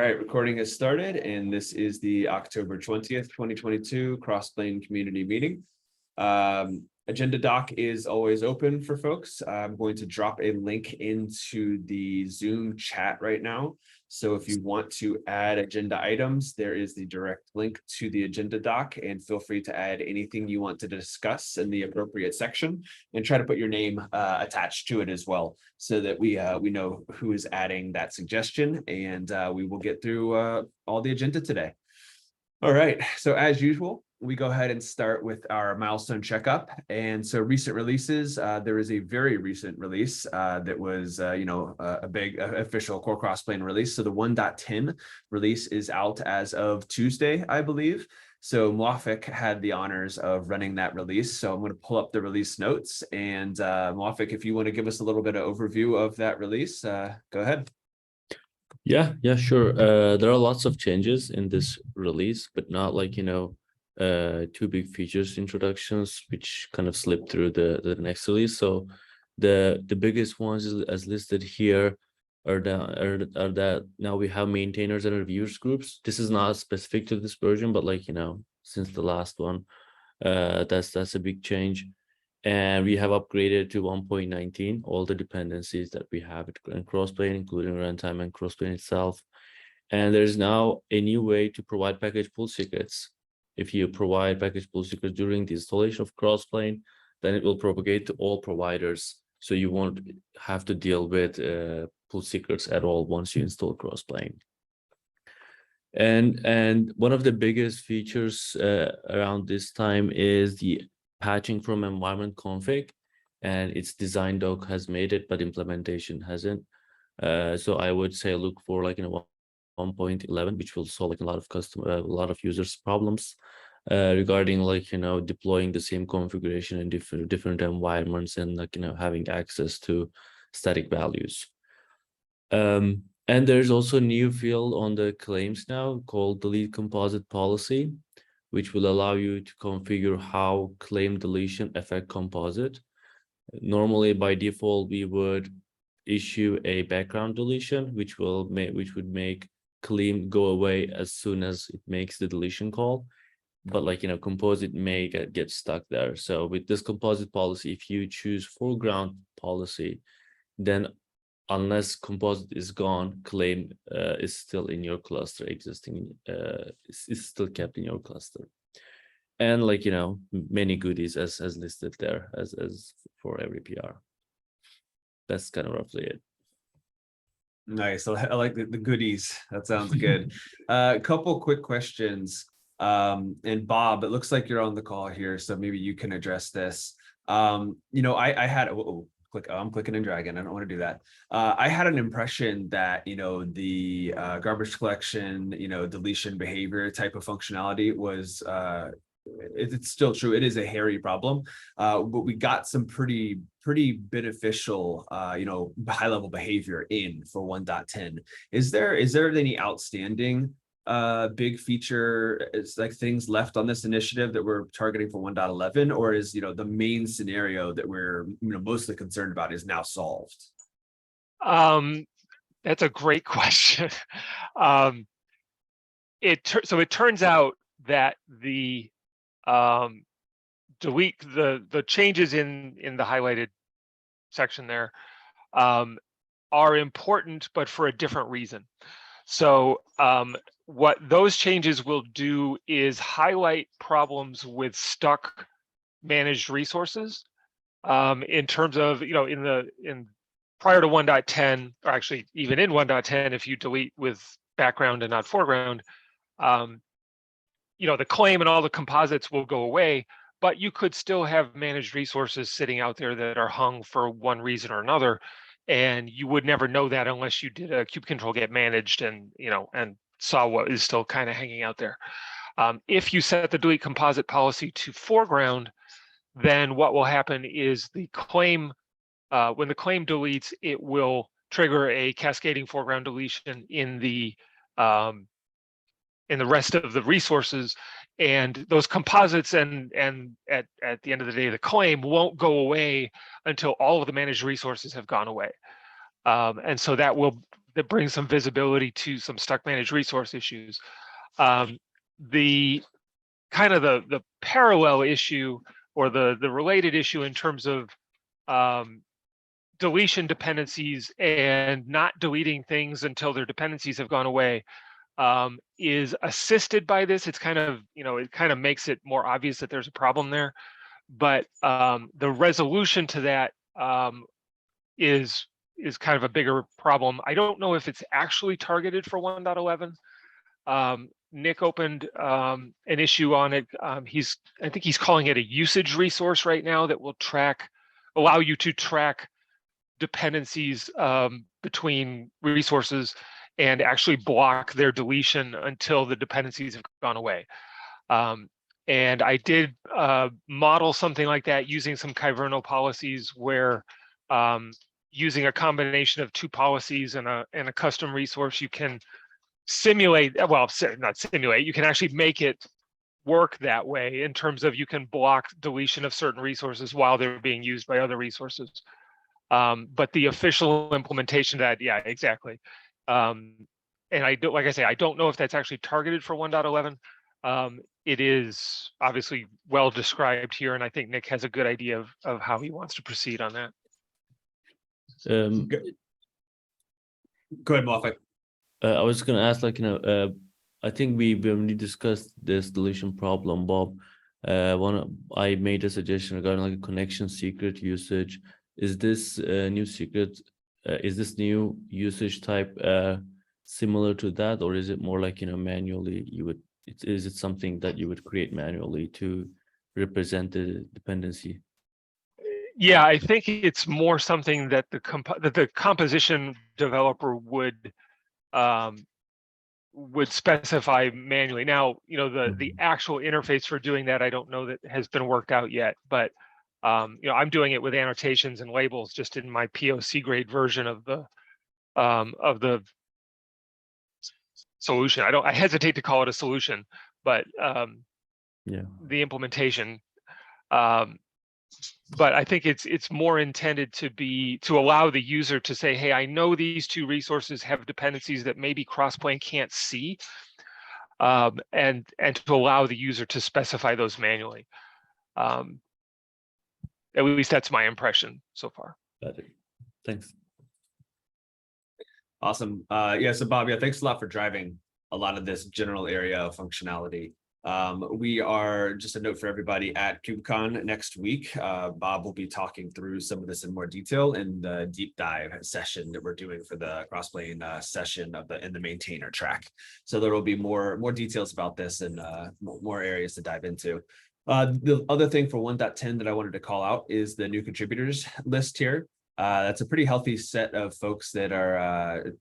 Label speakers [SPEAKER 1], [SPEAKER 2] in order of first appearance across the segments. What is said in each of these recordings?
[SPEAKER 1] All right, recording has started, and this is the October 20th, 2022 Crossplane Community Meeting. Agenda doc is always open for folks. I'm going to drop a link into the Zoom chat right now. So if you want to add agenda items, there is the direct link to the agenda doc, and feel free to add anything you want to discuss in the appropriate section, and try to put your name attached to it as well, so that we know who is adding that suggestion, and we will get through all the agenda today. All right, so as usual, we go ahead and start with our milestone checkup. And so recent releases, there is a very recent release that was, a big official core crossplane release. So the 1.10 release is out as of Tuesday, I believe. So Muafik had the honors of running that release. So I'm going to pull up the release notes. And Muafik, if you want to give us a little bit of overview of that release, go ahead.
[SPEAKER 2] Yeah, sure. There are lots of changes in this release, but not like, two big features introductions, which kind of slip through the next release. So the biggest ones as listed here are that now we have maintainers and reviewers groups. This is not specific to this version, but like, since the last one, that's a big change. And we have upgraded to 1.19 all the dependencies that we have in Crossplane, including runtime and Crossplane itself. And there's now a new way to provide package pull secrets. If you provide package pull secrets during the installation of Crossplane, then it will propagate to all providers. So you won't have to deal with pull secrets at all once you install Crossplane. And one of the biggest features around this time is the patching from environment config, and its design doc has made it, but implementation hasn't. So I would say look for 1.11, which will solve a lot of users' problems regarding deploying the same configuration in different environments, and having access to static values. And there's also a new field on the claims now called delete composite policy, which will allow you to configure how claim deletion affect composite. Normally, by default, we would issue a background deletion, which would make claim go away as soon as it makes the deletion call. But composite may get stuck there. So with this composite policy, if you choose foreground policy, then unless composite is gone, claim is still in your cluster existing, is still kept in your cluster. And many goodies as listed there as for every PR. That's kind of roughly it.
[SPEAKER 1] Nice. I like the goodies. That sounds good. A couple quick questions. And Bob, it looks like you're on the call here, so maybe you can address this. I had I'm clicking and dragging. I don't want to do that. I had an impression that, the garbage collection, deletion behavior type of functionality was, it's still true. It is a hairy problem, but we got some pretty beneficial, high level behavior in for 1.10. Is there any outstanding big feature, it's like things left on this initiative that we're targeting for 1.11, or is the main scenario that we're mostly concerned about is now solved?
[SPEAKER 3] That's a great question. So it turns out that the the changes in the highlighted section there are important, but for a different reason. So what those changes will do is highlight problems with stuck managed resources in terms of, in prior to 1.10, or actually even in 1.10, if you delete with background and not foreground, the claim and all the composites will go away, but you could still have managed resources sitting out there that are hung for one reason or another. And you would never know that unless you did a kube control get managed and saw what is still kind of hanging out there. If you set the delete composite policy to foreground, then what will happen is the claim, when the claim deletes, it will trigger a cascading foreground deletion in the rest of the resources, and those composites and at the end of the day, the claim won't go away until all of the managed resources have gone away. And so that will that brings some visibility to some stuck managed resource issues. The kind of the parallel issue or the related issue in terms of deletion dependencies and not deleting things until their dependencies have gone away is assisted by this. It's kind of, it kind of makes it more obvious that there's a problem there. But the resolution to that is kind of a bigger problem. I don't know if it's actually targeted for 1.11. Nick opened an issue on it. I think he's calling it a usage resource right now that will allow you to track dependencies between resources and actually block their deletion until the dependencies have gone away. And I did model something like that using some Kyverno policies where using a combination of two policies and a custom resource, you can simulate, well, not simulate, you can actually make it work that way in terms of you can block deletion of certain resources while they're being used by other resources. But the official implementation of that, yeah, exactly. And like I say, I don't know if that's actually targeted for 1.11. It is obviously well described here, and I think Nick has a good idea of how he wants to proceed on that.
[SPEAKER 1] Go ahead, Moffat.
[SPEAKER 2] I was going to ask, I think when we discussed this deletion problem, Bob, I made a suggestion regarding like a connection secret usage. Is this new secret? Is this new usage type similar to that, or is it more like manually you would? Is it something that you would create manually to represent the dependency?
[SPEAKER 3] Yeah, I think it's more something that the composition developer would specify manually. Now, the actual interface for doing that, I don't know that has been worked out yet, but I'm doing it with annotations and labels just in my POC grade version of the solution. I hesitate to call it a solution, but
[SPEAKER 2] yeah,
[SPEAKER 3] the implementation. But I think it's more intended to allow the user to say, hey, I know these two resources have dependencies that maybe Crossplane can't see, and to allow the user to specify those manually. At least that's my impression so far.
[SPEAKER 2] got it. Thanks.
[SPEAKER 1] Awesome. Yeah, so Bob, thanks a lot for driving a lot of this general area of functionality. We are, just a note for everybody, at KubeCon next week. Bob will be talking through some of this in more detail in the deep dive session that we're doing for the Crossplane session in the maintainer track. So there will be more details about this and more areas to dive into. The other thing for 1.10 that I wanted to call out is the new contributors list here. That's a pretty healthy set of folks that are,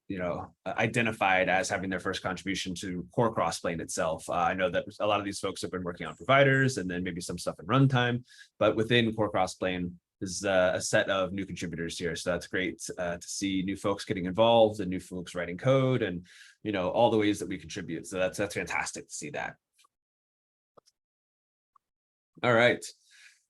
[SPEAKER 1] identified as having their first contribution to core Crossplane itself. I know that a lot of these folks have been working on providers and then maybe some stuff in runtime, but within core Crossplane is a set of new contributors here. So that's great to see new folks getting involved and new folks writing code and, all the ways that we contribute. So that's fantastic to see that. All right.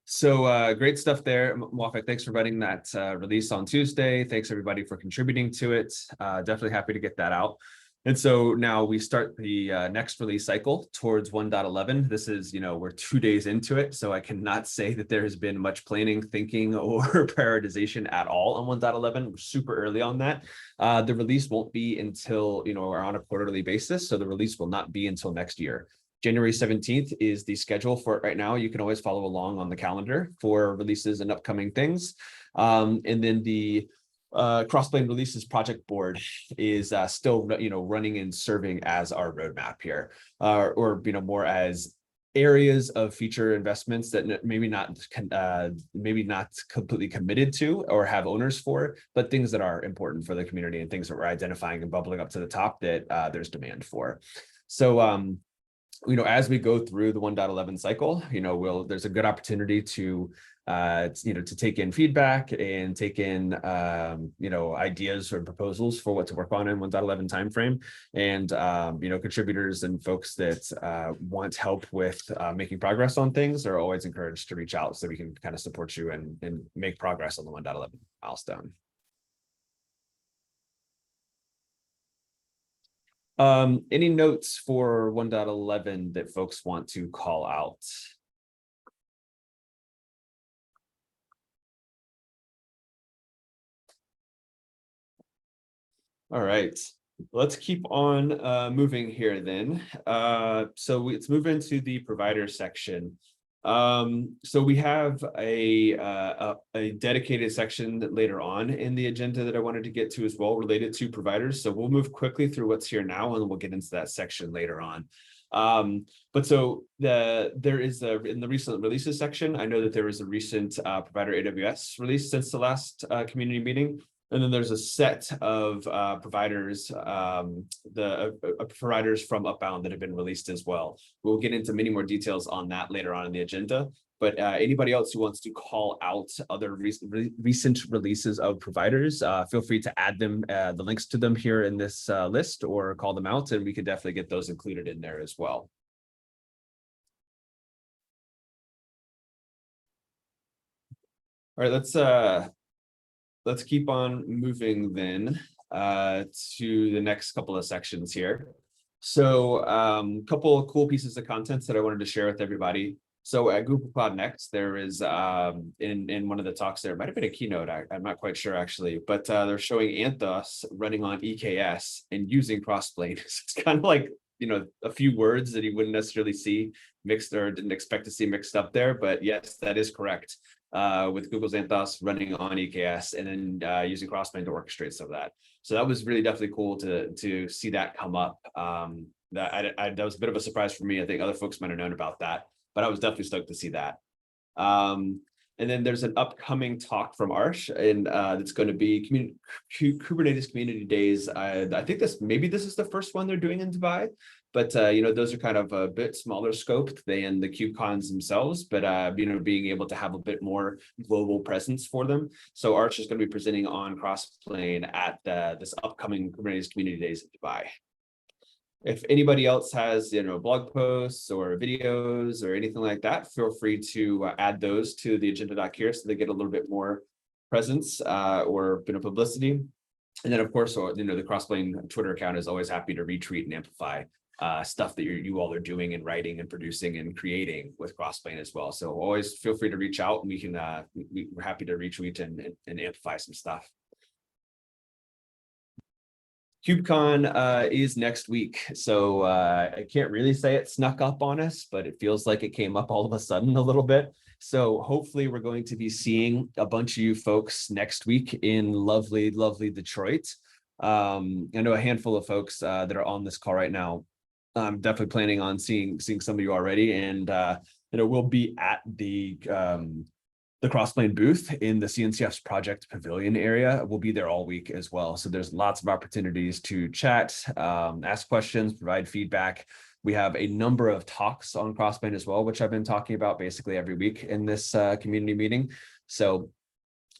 [SPEAKER 1] So great stuff there. Moffat, thanks for running that release on Tuesday. Thanks everybody for contributing to it. Definitely happy to get that out. And so now we start the next release cycle towards 1.11. This is, we're 2 days into it. So I cannot say that there has been much planning, thinking, or prioritization at all on 1.11. We're super early on that. The release won't be until, we're on a quarterly basis. So the release will not be until next year. January 17th is the schedule for it right now. You can always follow along on the calendar for releases and upcoming things. And then the Crossplane releases project board is still, running and serving as our roadmap here, or more as areas of feature investments that maybe not completely committed to or have owners for, but things that are important for the community and things that we're identifying and bubbling up to the top that there's demand for. So as we go through the 1.11 cycle, there's a good opportunity to take in feedback and take in, ideas or proposals for what to work on in 1.11 timeframe. And, contributors and folks that want help with making progress on things are always encouraged to reach out so we can kind of support you and make progress on the 1.11 milestone. Any notes for 1.11 that folks want to call out? All right, let's keep on moving here then. Let's move into the provider section. So we have a dedicated section that later on in the agenda that I wanted to get to as well, related to providers. So we'll move quickly through what's here now, and we'll get into that section later on. But so there is in the recent releases section, I know that there was a recent provider AWS release since the last community meeting. And then there's a set of providers, providers from Upbound that have been released as well. We'll get into many more details on that later on in the agenda. But anybody else who wants to call out other recent releases of providers, feel free to add them, the links to them here in this list, or call them out, and we could definitely get those included in there as well. All right, let's keep on moving then to the next couple of sections here. So a couple of cool pieces of content that I wanted to share with everybody. So at Google Cloud Next, there is in one of the talks there, it might have been a keynote, I'm not quite sure actually, but they're showing Anthos running on EKS and using Crossplane. It's kind of like, you know, a few words that you wouldn't necessarily see mixed or didn't expect to see mixed up there, but yes, that is correct. With Google's Anthos running on EKS and then using Crossplane to orchestrate some of that. So that was really definitely cool to see that come up. That was a bit of a surprise for me. I think other folks might have known about that, but I was definitely stoked to see that. And then there's an upcoming talk from Arsh, and that's going to be Kubernetes Community Days. I think maybe this is the first one they're doing in Dubai, but you know, those are kind of a bit smaller scoped than the KubeCons themselves, but you know, being able to have a bit more global presence for them. So Arsh is going to be presenting on Crossplane at this upcoming Kubernetes Community Days in Dubai. If anybody else has, you know, blog posts or videos or anything like that, feel free to add those to the agenda doc here so they get a little bit more presence or a bit of publicity. And then, of course, you know, the Crossplane Twitter account is always happy to retweet and amplify stuff that you all are doing and writing and producing and creating with Crossplane as well. So always feel free to reach out, and we can we're happy to retweet and amplify some stuff. KubeCon is next week, so I can't really say it snuck up on us, but it feels like it came up all of a sudden a little bit. So hopefully we're going to be seeing a bunch of you folks next week in lovely, lovely Detroit. I know a handful of folks that are on this call right now. I'm definitely planning on seeing some of you already, and you know, we'll be at the Crossplane booth in the CNCF's Project Pavilion area. We'll be there all week as well. So there's lots of opportunities to chat, ask questions, provide feedback. We have a number of talks on Crossplane as well, which I've been talking about basically every week in this community meeting. So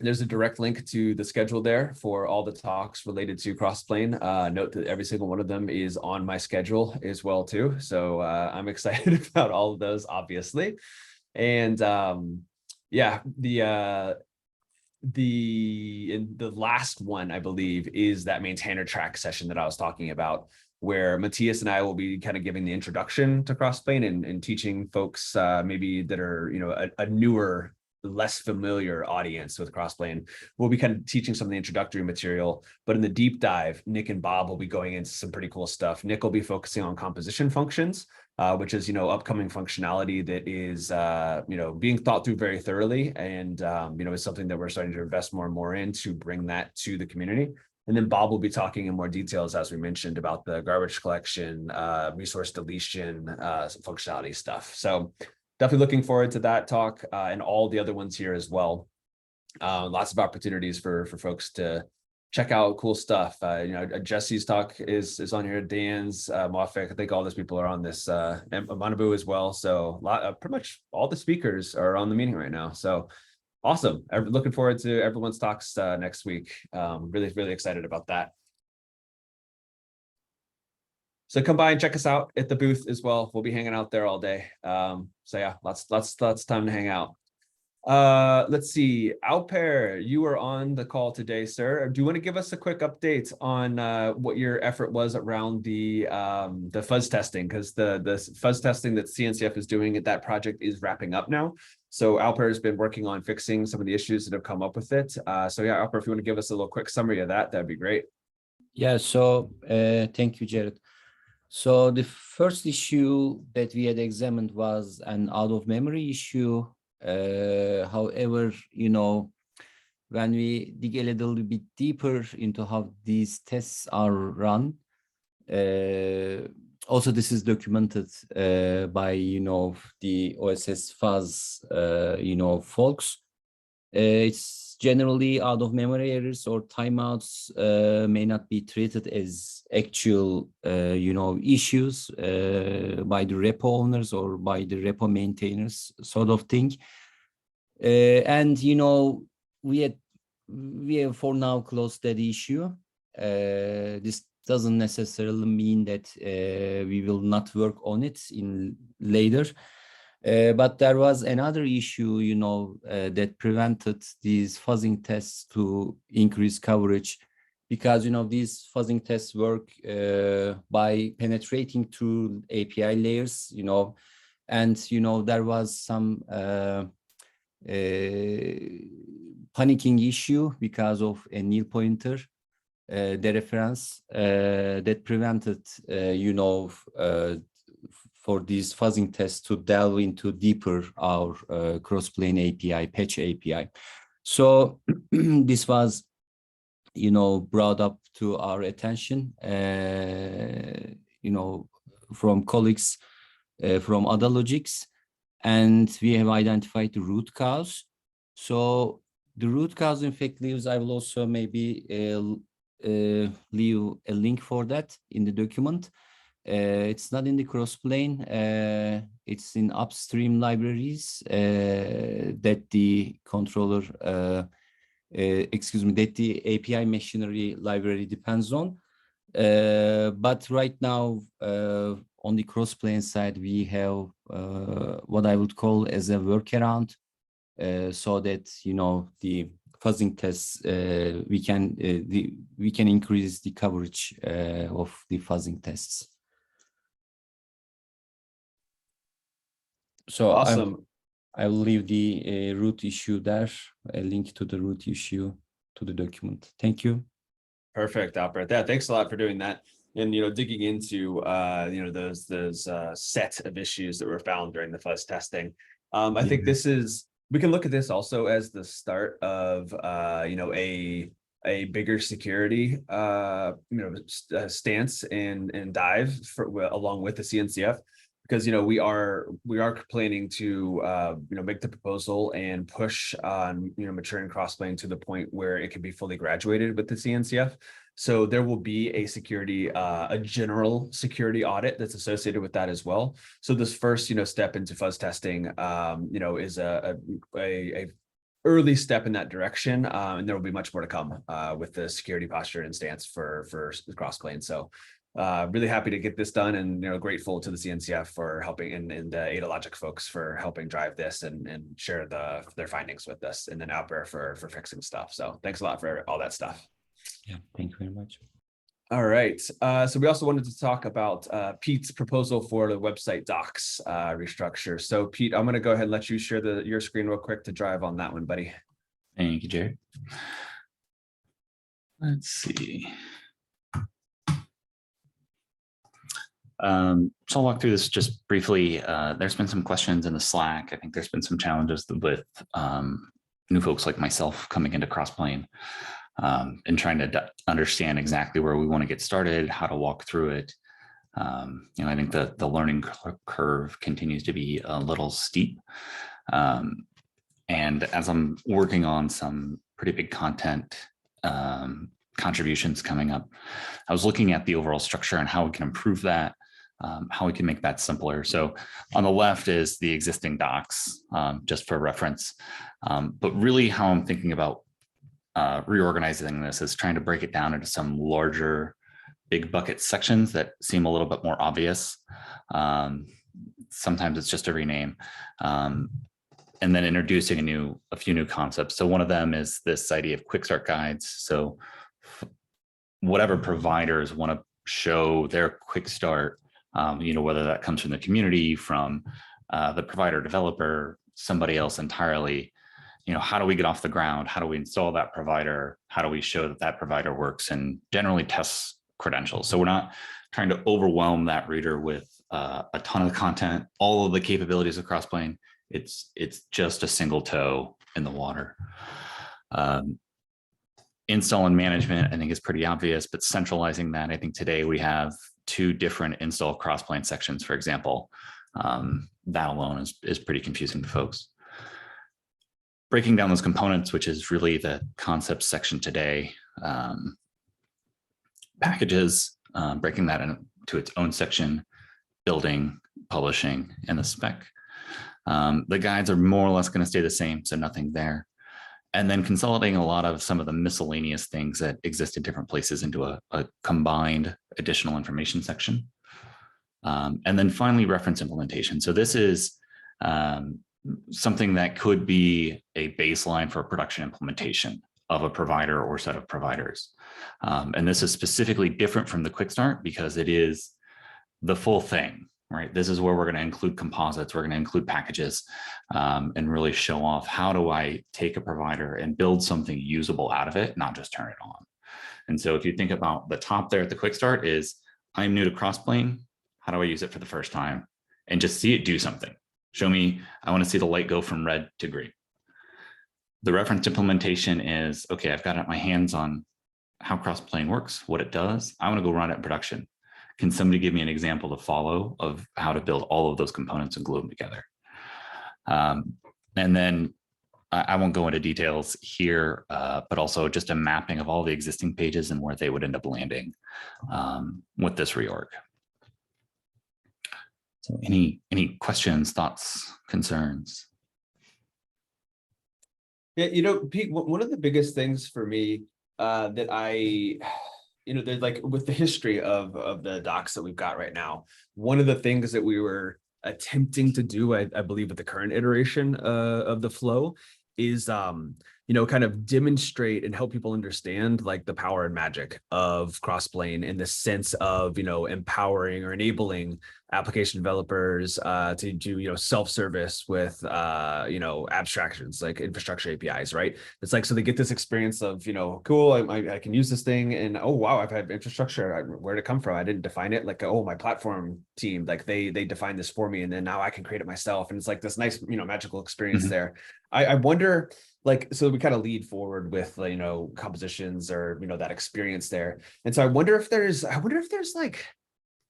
[SPEAKER 1] there's a direct link to the schedule there for all the talks related to Crossplane. Note that every single one of them is on my schedule as well too. So I'm excited about all of those, obviously. And yeah, the last one, I believe, is that maintainer track session that I was talking about, where Matthias and I will be kind of giving the introduction to Crossplane and teaching folks maybe that are, you know, a newer, less familiar audience with Crossplane. We'll be kind of teaching some of the introductory material, but in the deep dive, Nick and Bob will be going into some pretty cool stuff. Nick will be focusing on composition functions, which is, you know, upcoming functionality that is, you know, being thought through very thoroughly, and you know, is something that we're starting to invest more and more in to bring that to the community. And then Bob will be talking in more details, as we mentioned, about the garbage collection, resource deletion, some functionality stuff. So definitely looking forward to that talk and all the other ones here as well. Lots of opportunities for folks to check out cool stuff. You know, Jesse's talk is on here. Dan's, Moffick, I think all those people are on this, and Manabu as well. So pretty much all the speakers are on the meeting right now. So awesome. Looking forward to everyone's talks next week. Really, really excited about that. So come by and check us out at the booth as well. We'll be hanging out there all day. So yeah, lots of time to hang out. Let's see, Alper, you are on the call today, sir. Do you want to give us a quick update on what your effort was around the fuzz testing? Because the fuzz testing that CNCF is doing at that project is wrapping up now. So Alper has been working on fixing some of the issues that have come up with it. So yeah, Alper, if you want to give us a little quick summary of that, that'd be great.
[SPEAKER 4] Yeah, so thank you, Jared. So the first issue that we had examined was an out of memory issue. However, when we dig a little bit deeper into how these tests are run, also this is documented by, the OSS fuzz, folks. It's generally out of memory errors or timeouts may not be treated as actual, issues by the repo owners or by the repo maintainers, sort of thing. And, we have for now closed that issue. This doesn't necessarily mean that we will not work on it in later. But there was another issue, that prevented these fuzzing tests to increase coverage because, these fuzzing tests work by penetrating through API layers, and, there was some panicking issue because of a nil pointer dereference that prevented, for these fuzzing tests to delve into deeper our Crossplane API, patch API. So this was, brought up to our attention, from colleagues from other logics, and we have identified the root cause. So the root cause, in fact, leaves, I will also maybe leave a link for that in the document. It's not in the Crossplane, it's in upstream libraries that the controller, that the API machinery library depends on. But right now, on the Crossplane side, we have what I would call as a workaround, so that, the fuzzing tests, we can increase the coverage of the fuzzing tests. So
[SPEAKER 1] Awesome.
[SPEAKER 4] I will leave the root issue there, a link to the root issue to the document. Thank you.
[SPEAKER 1] Perfect, Alper. Yeah, thanks a lot for doing that. And digging into those set of issues that were found during the fuzz testing. I think we can look at this also as the start of a bigger security stance and dive along with the CNCF. Because we are planning to make the proposal and push on maturing Crossplane to the point where it can be fully graduated with the CNCF. So there will be a general security audit that's associated with that as well. So this first step into fuzz testing is a early step in that direction, and there will be much more to come with the security posture and stance for Crossplane. So. Really happy to get this done, and grateful to the CNCF for helping, and the AdaLogic folks for helping drive this and share their findings with us, and then Alper for fixing stuff. So thanks a lot for all that stuff.
[SPEAKER 4] Yeah, thank you very much.
[SPEAKER 1] All right. So we also wanted to talk about Pete's proposal for the website docs restructure. So Pete, I'm going to go ahead and let you share your screen real quick to drive on that one, buddy.
[SPEAKER 5] Thank you, Jared. Let's see. So I'll walk through this just briefly. There's been some questions in the Slack. I think there's been some challenges with new folks like myself coming into Crossplane and trying to understand exactly where we want to get started, how to walk through it. I think the learning curve continues to be a little steep. And as I'm working on some pretty big content contributions coming up, I was looking at the overall structure and how we can improve that. How we can make that simpler. So on the left is the existing docs, just for reference. But really how I'm thinking about reorganizing this is trying to break it down into some larger, big bucket sections that seem a little bit more obvious. Sometimes it's just a rename. and then introducing a few new concepts. So one of them is this idea of quick start guides. So whatever providers want to show their quick start, whether that comes from the community, from the provider developer, somebody else entirely, how do we get off the ground? How do we install that provider? How do we show that that provider works, and generally tests credentials? So we're not trying to overwhelm that reader with a ton of content, all of the capabilities of Crossplane. It's just a single toe in the water. Install and management, I think, is pretty obvious, but centralizing that, I think today we have 2 different install Crossplane sections, for example. That alone is pretty confusing to folks. Breaking down those components, which is really the concept section today. Packages, breaking that into its own section, building, publishing, and the spec. The guides are more or less going to stay the same, so nothing there. And then consolidating a lot of some of the miscellaneous things that exist in different places into a combined additional information section. And then finally, reference implementation. So this is something that could be a baseline for a production implementation of a provider or set of providers. And this is specifically different from the quick start because it is the full thing, right? This is where we're going to include composites, we're going to include packages, and really show off how do I take a provider and build something usable out of it, not just turn it on. And so if you think about the top there at the quick start is, I'm new to Crossplane, how do I use it for the first time? And just see it do something. Show me, I want to see the light go from red to green. The reference implementation is, okay, I've got my hands on how Crossplane works, what it does. I want to go run it in production. Can somebody give me an example to follow of how to build all of those components and glue them together? And then I won't go into details here, but also just a mapping of all the existing pages and where they would end up landing with this reorg. So any questions, thoughts, concerns?
[SPEAKER 1] Yeah, Pete, one of the biggest things for me that there's like with the history of the docs that we've got right now, one of the things that we were attempting to do, I believe with the current iteration of the flow is, kind of demonstrate and help people understand like the power and magic of Crossplane in the sense of, empowering or enabling application developers to do, self-service with, abstractions like infrastructure APIs, right? It's like, so they get this experience of, cool, I can use this thing and, oh, wow, I've had infrastructure, where'd it come from? I didn't define it. Like, oh, my platform team, like they defined this for me and then now I can create it myself. And it's like this nice, magical experience there. I wonder, like, so we kind of lead forward with, compositions or, that experience there. And so I wonder if there's like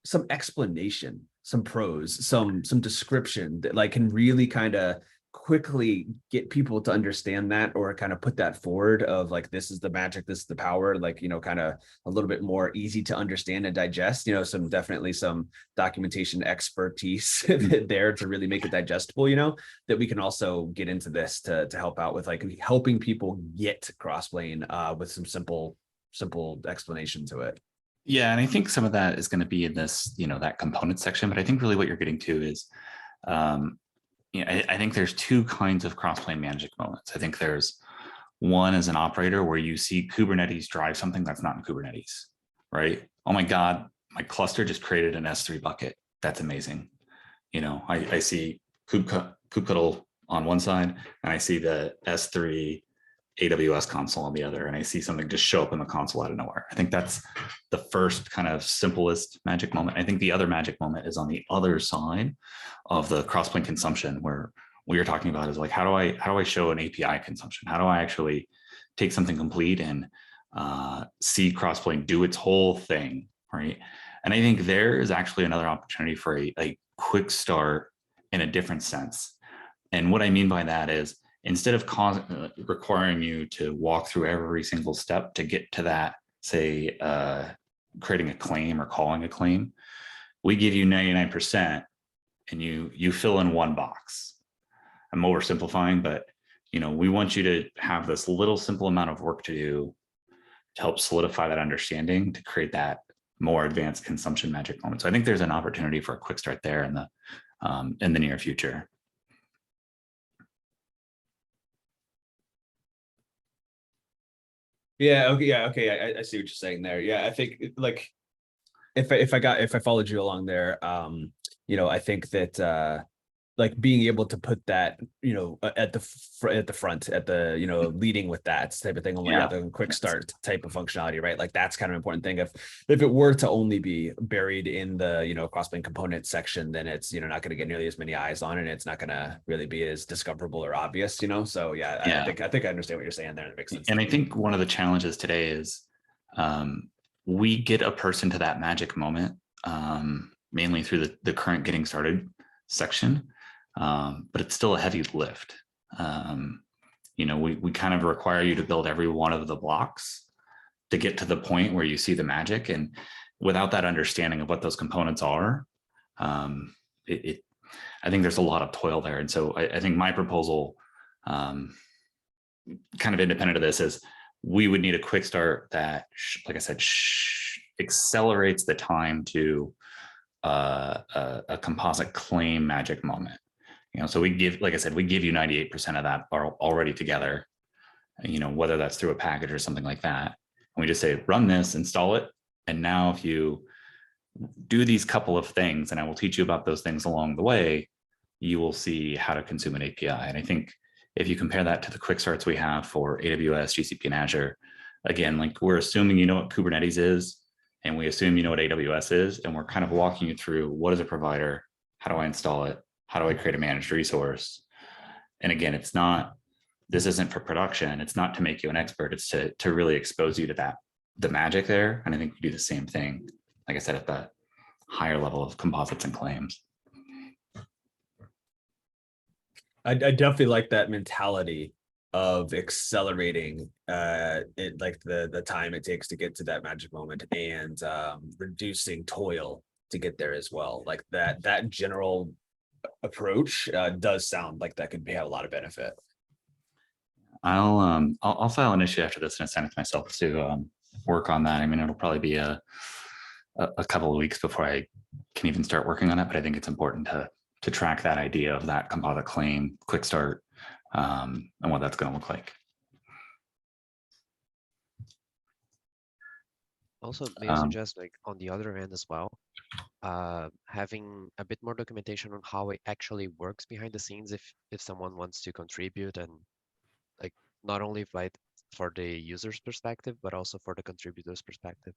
[SPEAKER 1] some explanation, some prose, some description that like can really kind of quickly get people to understand that, or kind of put that forward of like, this is the magic, this is the power, like, kind of a little bit more easy to understand and digest, definitely some documentation expertise there to really make it digestible, that we can also get into this to help out with like helping people get Crossplane with some simple explanation to it.
[SPEAKER 5] Yeah, and I think some of that is going to be in this, that component section, but I think really what you're getting to is, I think there's 2 kinds of Crossplane magic moments. I think there's one as an operator where you see Kubernetes drive something that's not in Kubernetes, right? Oh my God, my cluster just created an S3 bucket. That's amazing. I see kubectl on one side and I see the S3 AWS console on the other, and I see something just show up in the console out of nowhere. I think that's the first kind of simplest magic moment. I think the other magic moment is on the other side of the Crossplane consumption, where what you're talking about is like, how do I show an API consumption? How do I actually take something complete and see Crossplane do its whole thing, right? And I think there is actually another opportunity for a quick start in a different sense. And what I mean by that is, instead of requiring you to walk through every single step to get to that, say, creating a claim or calling a claim, we give you 99% and you fill in one box. I'm oversimplifying, but we want you to have this little simple amount of work to do to help solidify that understanding, to create that more advanced consumption magic moment. So I think there's an opportunity for a quick start there in the near future.
[SPEAKER 1] Yeah, okay, I see what you're saying there. Yeah, I think like if I followed you along there, I think that like being able to put that, at the front, at the, leading with that type of thing, on
[SPEAKER 5] Yeah.
[SPEAKER 1] the quick start type of functionality, right? Like that's kind of important thing. If it were to only be buried in the, Crossplane component section, then it's, not going to get nearly as many eyes on it. It's not going to really be as discoverable or obvious, So yeah,
[SPEAKER 5] Yeah.
[SPEAKER 1] I think I understand what you're saying there. It makes sense.
[SPEAKER 5] And I think one of the challenges today is we get a person to that magic moment, mainly through the current getting started section, but it's still a heavy lift. We kind of require you to build every one of the blocks to get to the point where you see the magic. And without that understanding of what those components are, I think there's a lot of toil there. And so I think my proposal, kind of independent of this, is we would need a quick start that, like I said, accelerates the time to a composite claim magic moment. So we give, like I said, we give you 98% of that are already together, whether that's through a package or something like that. And we just say, run this, install it. And now if you do these couple of things, and I will teach you about those things along the way, you will see how to consume an API. And I think if you compare that to the quick starts we have for AWS, GCP, and Azure, again, like we're assuming you know what Kubernetes is, and we assume you know what AWS is, and we're kind of walking you through what is a provider, how do I install it, how do I create a managed resource? And again, this isn't for production. It's not to make you an expert. It's to really expose you to the magic there. And I think we do the same thing, like I said, at the higher level of composites and claims.
[SPEAKER 1] I definitely like that mentality of accelerating it, like the time it takes to get to that magic moment, and reducing toil to get there as well. Like that general approach does sound like that could have a lot of benefit.
[SPEAKER 5] I'll file an issue after this and assign it to myself to work on that. I mean, it'll probably be a couple of weeks before I can even start working on it, but I think it's important to track that idea of that composite claim, quick start, and what that's going to look like.
[SPEAKER 6] Also, may I suggest, like, on the other hand as well, having a bit more documentation on how it actually works behind the scenes if someone wants to contribute, and like not only for the user's perspective, but also for the contributor's perspective.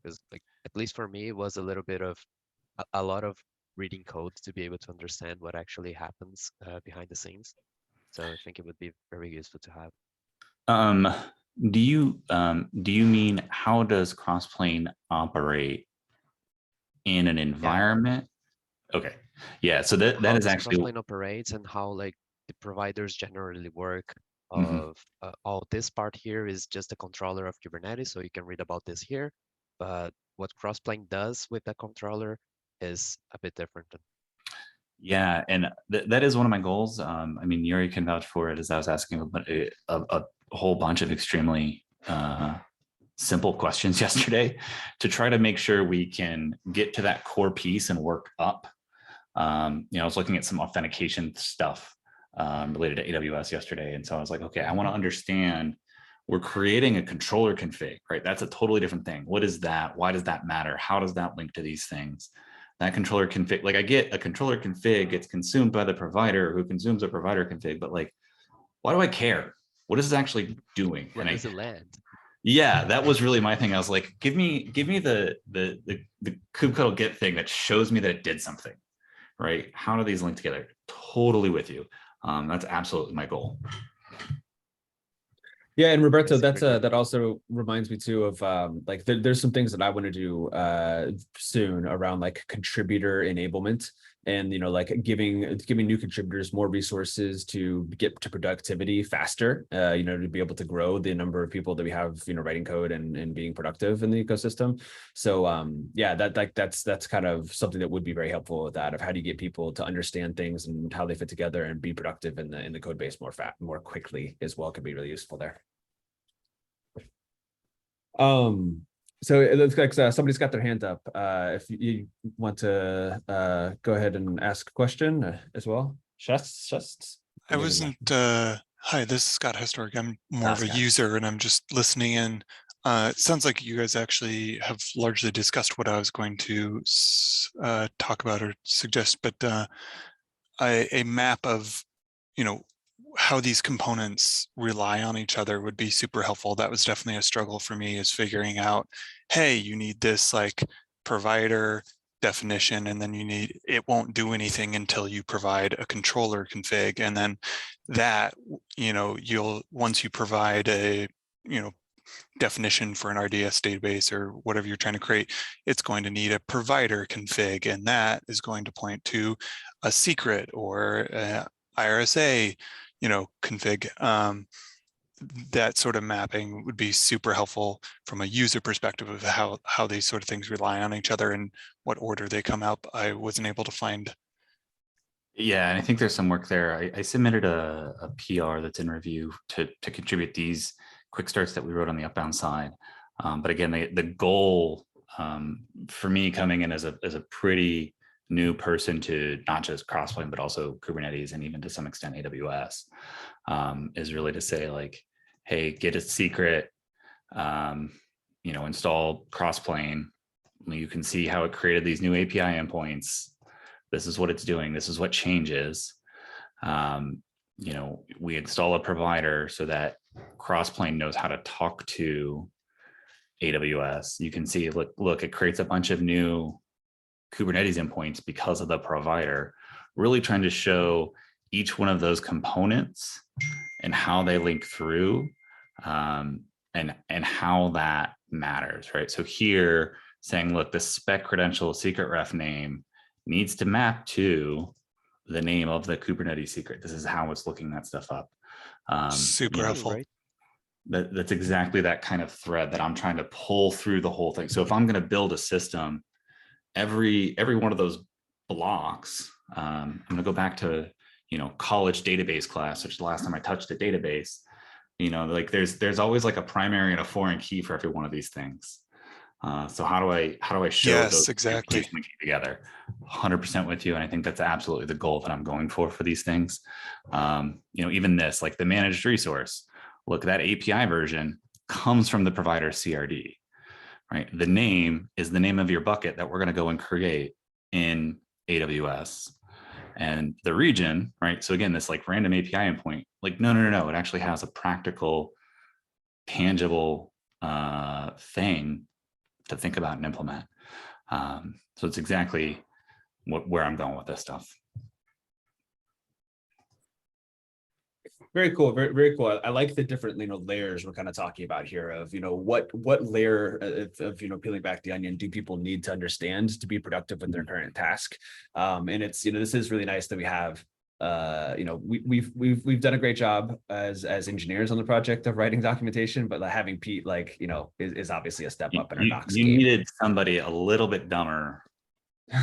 [SPEAKER 6] Because like, at least for me, it was a little bit of a lot of reading code to be able to understand what actually happens behind the scenes. So I think it would be very useful to have.
[SPEAKER 5] Do you mean how does Crossplane operate in an environment? Yeah. Okay, yeah. So that is actually
[SPEAKER 6] Crossplane operates, and how like the providers generally work. Of this part here is just a controller of Kubernetes, so you can read about this here. But what Crossplane does with the controller is a bit different.
[SPEAKER 5] Yeah, and that is one of my goals. I mean, Yuri can vouch for it, as I was asking a whole bunch of extremely simple questions yesterday to try to make sure we can get to that core piece and work up. I was looking at some authentication stuff related to AWS yesterday. And so I was like, okay, I want to understand, we're creating a controller config, right? That's a totally different thing. What is that? Why does that matter? How does that link to these things? That controller config, like I get a controller config gets consumed by the provider who consumes a provider config, but like, why do I care? What is it actually doing?
[SPEAKER 6] Where does it land?
[SPEAKER 5] Yeah, that was really my thing. I was like, give me the kubectl get thing that shows me that it did something, right? How do these link together? Totally with you. That's absolutely my goal.
[SPEAKER 1] Yeah, and Roberto, that also reminds me too of like there's some things that I want to do soon around like contributor enablement, and like giving new contributors more resources to get to productivity faster, to be able to grow the number of people that we have writing code and being productive in the ecosystem. So yeah, that's kind of something that would be very helpful with that, of how do you get people to understand things and how they fit together and be productive in the code base more quickly as well, could be really useful there. So it looks like somebody's got their hand up. If you want to go ahead and ask a question as well. Just
[SPEAKER 7] I wasn't Hi, this is Scott Hestork. I'm more of a
[SPEAKER 1] Scott.
[SPEAKER 7] user and I'm just listening in. It sounds like you guys actually have largely discussed what I was going to talk about or suggest, but a map of, how these components rely on each other would be super helpful. That was definitely a struggle for me, is figuring out, hey, you need this like provider definition, and then it won't do anything until you provide a controller config, and then that, once you provide a, definition for an RDS database or whatever you're trying to create, it's going to need a provider config, and that is going to point to a secret or IRSA, config. That sort of mapping would be super helpful from a user perspective of how these sort of things rely on each other and what order they come up. I wasn't able to find.
[SPEAKER 5] Yeah, and I think there's some work there. I submitted a PR that's in review to contribute these quick starts that we wrote on the Upbound side. But again, the goal for me coming in as a pretty new person to not just Crossplane, but also Kubernetes and even to some extent AWS, is really to say like, hey, get a secret, install Crossplane. You can see how it created these new API endpoints. This is what it's doing. This is what changes. We install a provider so that Crossplane knows how to talk to AWS. You can see, look, it creates a bunch of new Kubernetes endpoints because of the provider, really trying to show each one of those components and how they link through, and how that matters, right? So here saying, look, the spec credential secret ref name needs to map to the name of the Kubernetes secret. This is how it's looking that stuff up.
[SPEAKER 7] Super helpful.
[SPEAKER 6] Right.
[SPEAKER 5] That's exactly that kind of thread that I'm trying to pull through the whole thing. So if I'm going to build a system, every one of those blocks, I'm going to go back to, college database class, which is the last time I touched a database. Like there's always like a primary and a foreign key for every one of these things. So how do I show those
[SPEAKER 7] exactly
[SPEAKER 5] together? 100% with you, and I think that's absolutely the goal that I'm going for these things. Even this, like the managed resource. Look, that API version comes from the provider CRD, right? The name is the name of your bucket that we're going to go and create in AWS, and the region, right? So again, this like random API endpoint, like no, it actually has a practical, tangible thing to think about and implement. So it's exactly where I'm going with this stuff.
[SPEAKER 1] Very cool. Very, very cool. I like the different, layers we're kind of talking about here of, what layer of, peeling back the onion do people need to understand to be productive with their current task. And it's, this is really nice that we have, we've done a great job as engineers on the project of writing documentation, but having Pete is obviously a step up in our docs
[SPEAKER 5] you
[SPEAKER 1] game.
[SPEAKER 5] needed somebody a little bit dumber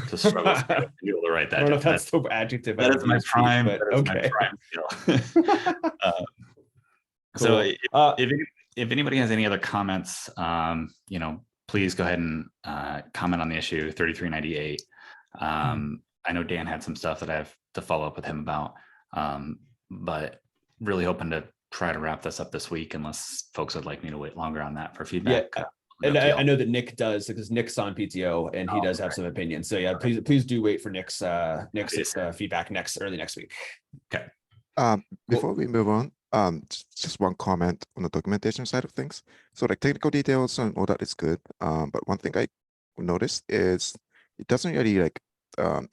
[SPEAKER 5] to struggle to be able to write that.
[SPEAKER 1] I don't know if that's the adjective.
[SPEAKER 5] That is my prime.
[SPEAKER 1] Pete, but okay.
[SPEAKER 5] My prime skill. So if anybody has any other comments, please go ahead and comment on the issue 3398. I know Dan had some stuff that I have to follow up with him about, but really hoping to try to wrap this up this week, unless folks would like me to wait longer on that for feedback.
[SPEAKER 1] Yeah. And I know that Nick does, because Nick's on PTO and he does have some opinions. So yeah, please do wait for Nick's feedback early next week.
[SPEAKER 5] Okay.
[SPEAKER 8] Before we move on, just one comment on the documentation side of things. So like technical details and all that is good. But one thing I noticed is it doesn't really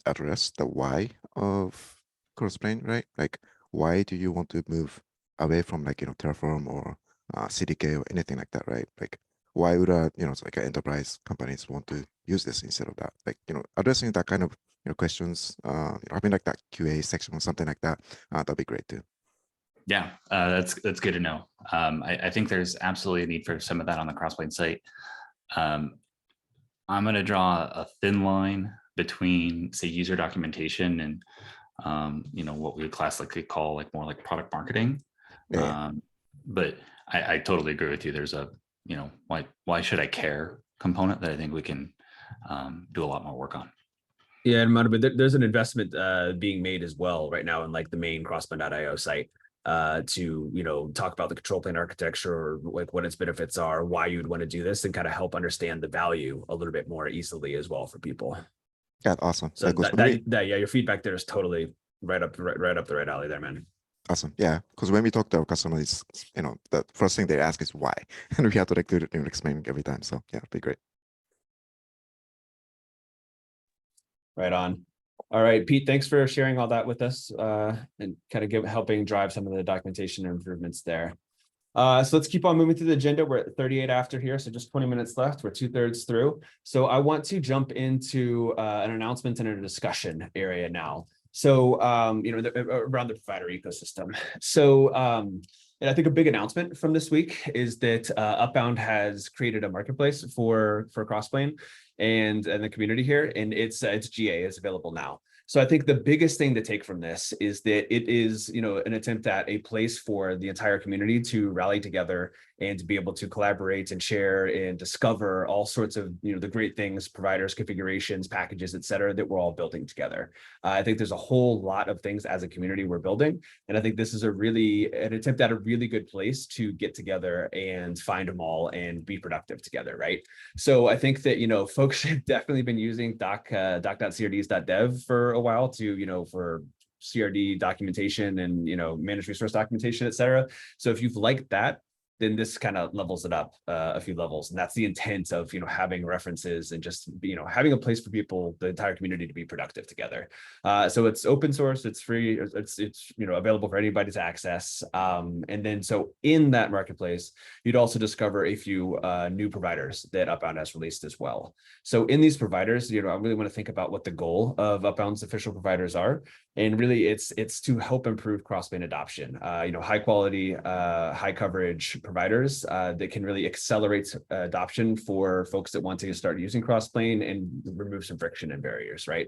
[SPEAKER 8] address the why of Crossplane, right? Like, why do you want to move away from Terraform or CDK or anything like that, right? Like, why would it's like enterprise companies want to use this instead of that? Like, addressing that kind of questions, having like that QA section or something like that, that'd be great too.
[SPEAKER 5] Yeah, that's good to know. I think there's absolutely a need for some of that on the Crossplane site. I'm going to draw a thin line between, say, user documentation and what we would classically call more like product marketing.
[SPEAKER 8] Yeah.
[SPEAKER 5] But I totally agree with you. There's a why should I care component that I think we can do a lot more work on.
[SPEAKER 1] Yeah, and there's an investment being made as well right now in the main Crossplane.io site. to, you know, talk about the control plane architecture or like what its benefits are, why you'd want to do this, and kind of help understand the value a little bit more easily as well for people.
[SPEAKER 8] Yeah, awesome.
[SPEAKER 1] So
[SPEAKER 8] Yeah, cool. So maybe-
[SPEAKER 1] yeah, your feedback there is totally right up the right alley there, man.
[SPEAKER 8] Awesome. Yeah, because when we talk to our customers, you know, the first thing they ask is why, and we have to like do it and explain every time. So yeah, it'd be great.
[SPEAKER 1] Right on. All right, Pete, thanks for sharing all that with us and kind of helping drive some of the documentation improvements there. So let's keep on moving through the agenda. We're at 38 after here, so just 20 minutes left. We're 2/3 through. So I want to jump into an announcement and a discussion area now. So, you know, around the provider ecosystem. So, and I think a big announcement from this week is that Upbound has created a marketplace for Crossplane and the community here, and it's GA, is available now. So I think the biggest thing to take from this is that it is, you know, an attempt at a place for the entire community to rally together and to be able to collaborate and share and discover all sorts of, you know, the great things, providers, configurations, packages, et cetera, that we're all building together. I think there's a whole lot of things as a community we're building. And I think this is an attempt at a really good place to get together and find them all and be productive together, right? So I think that, you know, folks have definitely been using doc.crds.dev for a while to, you know, for CRD documentation and, you know, managed resource documentation, et cetera. So if you've liked that, then this kind of levels it up a few levels. And that's the intent of, you know, having references and just, you know, having a place for people, the entire community, to be productive together. So it's open source, it's free, it's you know, available for anybody to access. And then so in that marketplace, you'd also discover a few new providers that Upbound has released as well. So in these providers, you know, I really want to think about what the goal of Upbound's official providers are. And really it's to help improve Crossplane adoption, you know, high quality, high coverage providers that can really accelerate adoption for folks that want to start using Crossplane and remove some friction and barriers, right?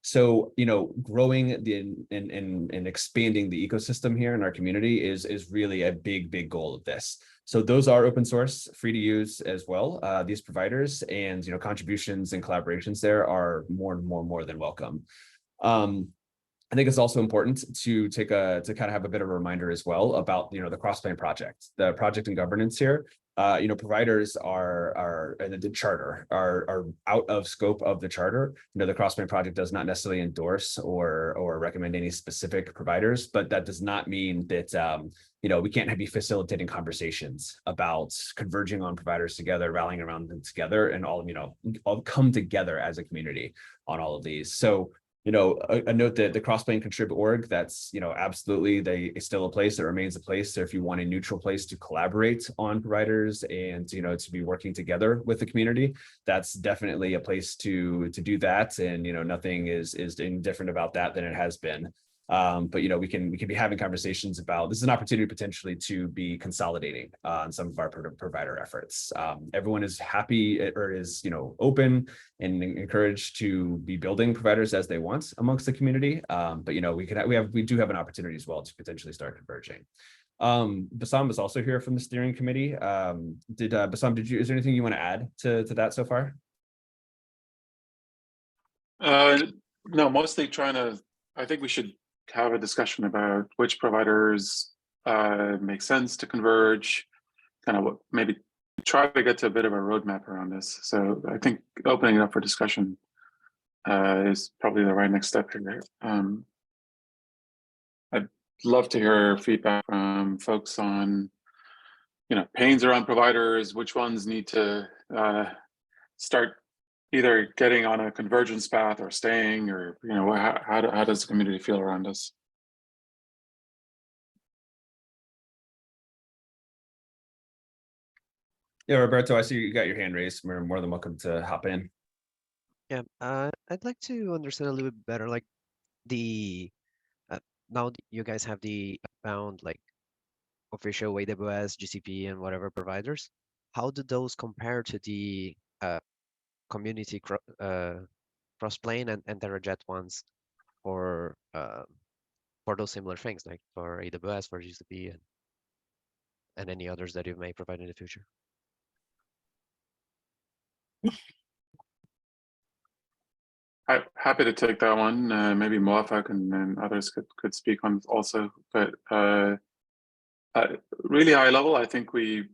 [SPEAKER 1] So, you know, growing and expanding the ecosystem here in our community is really a big goal of this. So those are open source, free to use as well, these providers, and, you know, contributions and collaborations there are more than welcome. I think it's also important to kind of have a bit of a reminder as well about, you know, the Crossplane project, the project and governance here. You know, providers are the charter are out of scope of the charter. You know, the Crossplane project does not necessarily endorse or recommend any specific providers, but that does not mean that you know, we can't be facilitating conversations about converging on providers together, rallying around them together, and all, you know, all come together as a community on all of these. So, you know, a note that the Crossplane contrib.org, that's, you know, absolutely, it's still a place that remains a place. So if you want a neutral place to collaborate on providers and, you know, to be working together with the community, that's definitely a place to do that. And, you know, nothing is any different about that than it has been. But, you know, we can be having conversations about, this is an opportunity potentially to be consolidating on some of our provider efforts. Everyone is happy or is, you know, open and encouraged to be building providers as they want amongst the community. But, you know, we do have an opportunity as well to potentially start converging. Bassam is also here from the steering committee. Bassam, is there anything you want to add to that so far?
[SPEAKER 9] No, mostly I think we should have a discussion about which providers make sense to converge, kind of maybe try to get to a bit of a roadmap around this. So I think opening it up for discussion is probably the right next step here. I'd love to hear feedback from folks on, you know, pains around providers, which ones need to start either getting on a convergence path or staying, or, you know, how does the community feel around us?
[SPEAKER 1] Yeah, Roberto, I see you got your hand raised. We're more than welcome to hop in.
[SPEAKER 6] Yeah, I'd like to understand a little bit better, like the now you guys have the Upbound like official AWS, GCP, and whatever providers. How do those compare to the community Crossplane and TerraJet ones for those similar things, like for AWS, for GCP, and any others that you may provide in the future?
[SPEAKER 9] I'm happy to take that one. Maybe Moafak and others could speak on it also. But really high level, I think we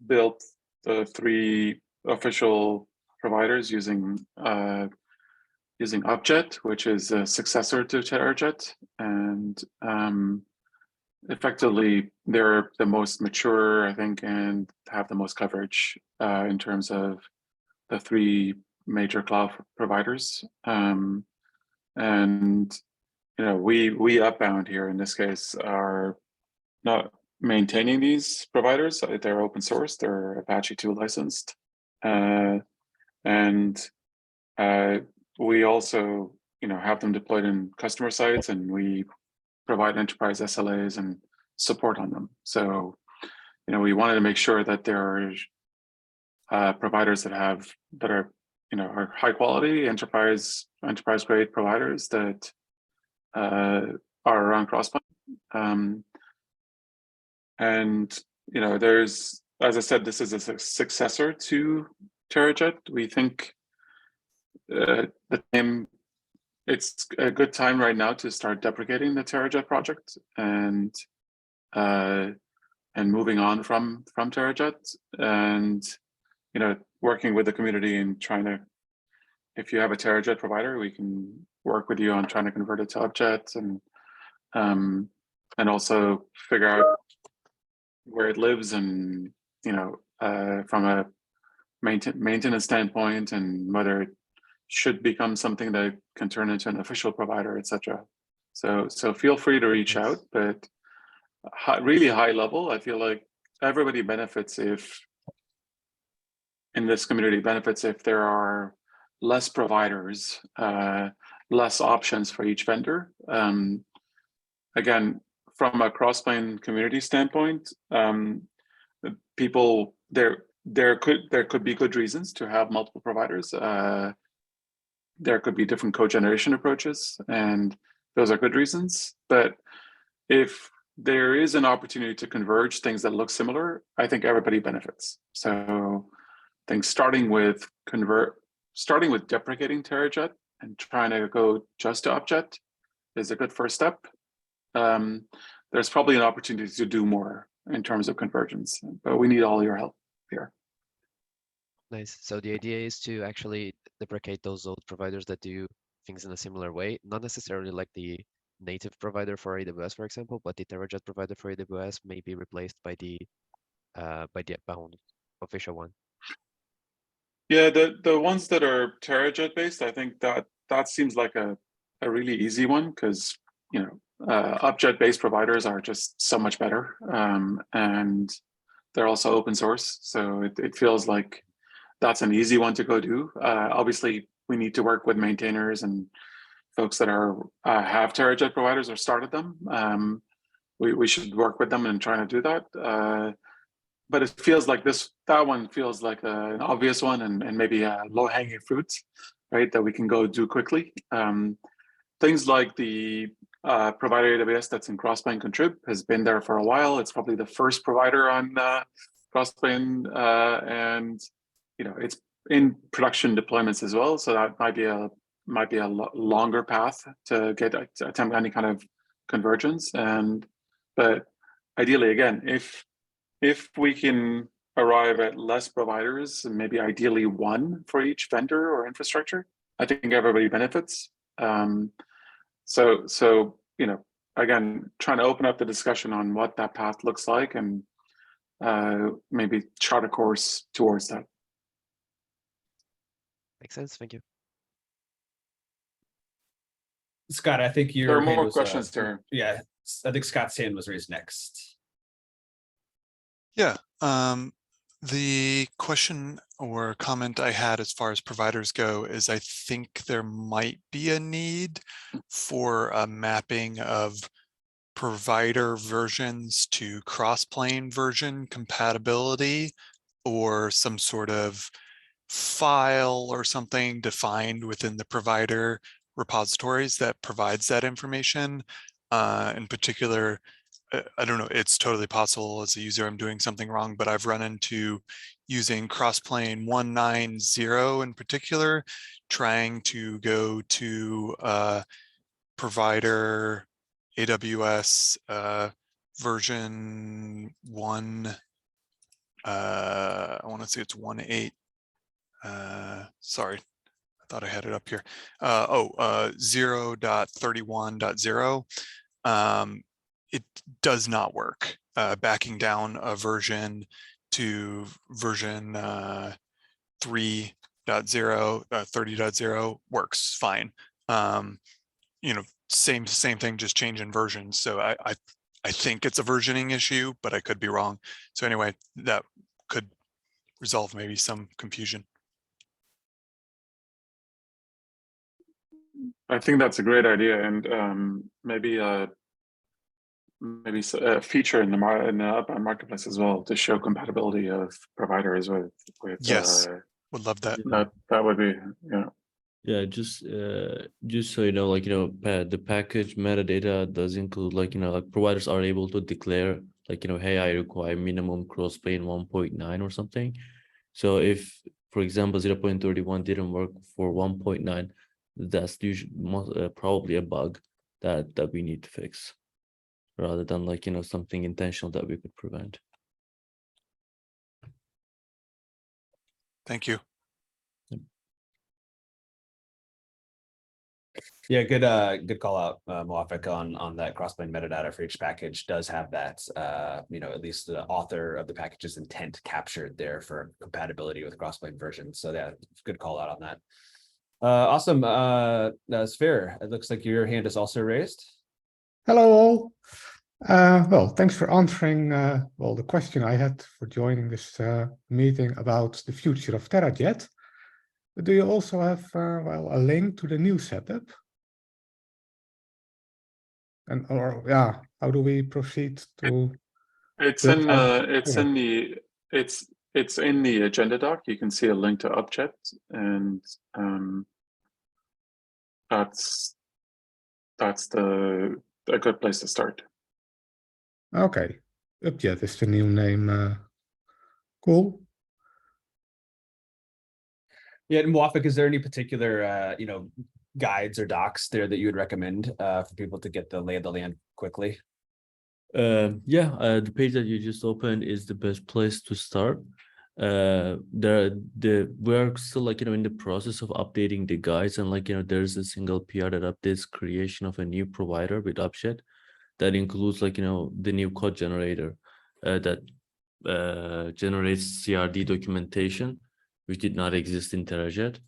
[SPEAKER 9] built the 3 official providers using Upjet, which is a successor to TerraJet, and effectively they're the most mature, I think, and have the most coverage in terms of the 3 major cloud providers. And you know, we Upbound here in this case are not maintaining these providers. They're open source. They're Apache 2 licensed, and we also, you know, have them deployed in customer sites, and we provide enterprise SLAs and support on them. So, you know, we wanted to make sure that there are providers that are, you know, are high quality enterprise grade providers that are around Crossplane. And you know, there's, as I said, this is a successor to TerraJet. We think it's a good time right now to start deprecating the TerraJet project and moving on from TerraJet, and you know, working with the community and trying to, if you have a TerraJet provider, we can work with you on trying to convert it to Upjet, and also figure out where it lives, and you know, from a maintenance standpoint, and whether it should become something that can turn into an official provider, etc. So feel free to reach out, but really high level, I feel like everybody benefits if in this community benefits if there are less providers, less options for each vendor. Again, from a Crossplane community standpoint, people there could be good reasons to have multiple providers. There could be different code generation approaches, and those are good reasons. But if there is an opportunity to converge things that look similar, I think everybody benefits. So I think starting with deprecating TerraJet and trying to go just to Upjet is a good first step. There's probably an opportunity to do more in terms of convergence, but we need all your help here.
[SPEAKER 6] Nice. So the idea is to actually deprecate those old providers that do things in a similar way, not necessarily like the native provider for AWS, for example, but the TerraJet provider for AWS may be replaced by the Upbound official one.
[SPEAKER 9] Yeah, the ones that are TerraJet based, I think that seems like a really easy one, because you know, Upjet based providers are just so much better, and they're also open source, so it feels like that's an easy one to go do. Obviously, we need to work with maintainers and folks that are have TerraJet providers or started them. We should work with them and trying to do that. But it feels like that one feels like an obvious one, and maybe a low-hanging fruit, right? That we can go do quickly. Things like the provider AWS that's in Crossplane Contrib has been there for a while. It's probably the first provider on Crossplane, and you know, it's in production deployments as well. So that might be a longer path to attempt any kind of convergence. But ideally, again, if we can arrive at less providers, and maybe ideally one for each vendor or infrastructure, I think everybody benefits. So you know, again, trying to open up the discussion on what that path looks like, and maybe chart a course towards that.
[SPEAKER 6] Makes sense. Thank you.
[SPEAKER 1] Scott, I think
[SPEAKER 9] there are more questions there.
[SPEAKER 1] Yeah, I think Scott's hand was raised next.
[SPEAKER 7] Yeah, the question or comment I had as far as providers go is I think there might be a need for a mapping of provider versions to Crossplane version compatibility, or some sort of file or something defined within the provider repositories that provides that information. In particular, I don't know, it's totally possible as a user I'm doing something wrong, but I've run into using Crossplane 190 in particular, trying to go to provider AWS version 1. I want to say it's 1.8. Sorry, I thought I had it up here. 0.31.0. It does not work. Backing down a version to version 3.0, 30.0 works fine. You know, same thing, just change in versions. So I think it's a versioning issue, but I could be wrong. So anyway, that could resolve maybe some confusion.
[SPEAKER 9] I think that's a great idea, and maybe a feature in the outbound marketplace as well to show compatibility of providers with.
[SPEAKER 7] Yes, would love that.
[SPEAKER 9] That would be, yeah.
[SPEAKER 2] Yeah, just so you know, like, you know, the package metadata does include, like, you know, like providers are able to declare, like, you know, hey, I require minimum Crossplane 1.9 or something. So if, for example, 0.31 didn't work for 1.9, that's usually probably a bug that we need to fix, rather than, like, you know, something intentional that we could prevent.
[SPEAKER 7] Thank you.
[SPEAKER 1] Yeah, good call out, Muafik, on that Crossplane metadata for each package does have that, you know, at least the author of the package's intent captured there for compatibility with Crossplane versions. So yeah, good call out on that. Awesome. Sphere, it looks like your hand is also raised.
[SPEAKER 10] Hello all. Well, thanks for answering well, the question I had for joining this meeting about the future of TerraJet. But do you also have well, a link to the new setup? And or yeah, how do we proceed to?
[SPEAKER 9] It's in the agenda doc. You can see a link to Upjet, and that's a good place to start.
[SPEAKER 10] Okay, Upjet is the new name. Cool.
[SPEAKER 1] Yeah, and Muafik, is there any particular you know, guides or docs there that you would recommend for people to get the lay of the land quickly?
[SPEAKER 2] Yeah, the page that you just opened is the best place to start. We're still, like, you know, in the process of updating the guides, and, like, you know, there's a single PR that updates creation of a new provider with Upjet that includes, like, you know, the new code generator that generates CRD documentation, which did not exist in TerraJet.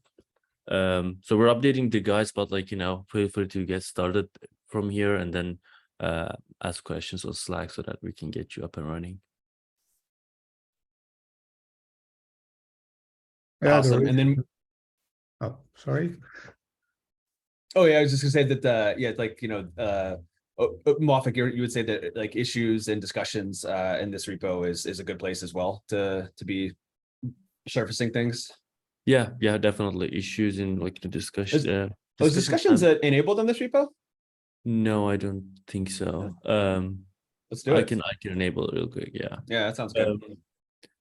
[SPEAKER 2] So we're updating the guides, but, like, you know, feel free to get started from here and then ask questions on Slack so that we can get you up and running.
[SPEAKER 10] Yeah,
[SPEAKER 1] Awesome. And then,
[SPEAKER 10] oh, sorry.
[SPEAKER 1] oh yeah, I was just gonna say that yeah, like, you know, Muafik, you would say that, like, issues and discussions in this repo is a good place as well to be surfacing things.
[SPEAKER 2] Yeah, definitely issues in, like, the discussion.
[SPEAKER 1] Was discussions enabled on this repo?
[SPEAKER 2] No, I don't think so.
[SPEAKER 1] Let's do it.
[SPEAKER 2] I can enable it real quick. Yeah,
[SPEAKER 1] that sounds good.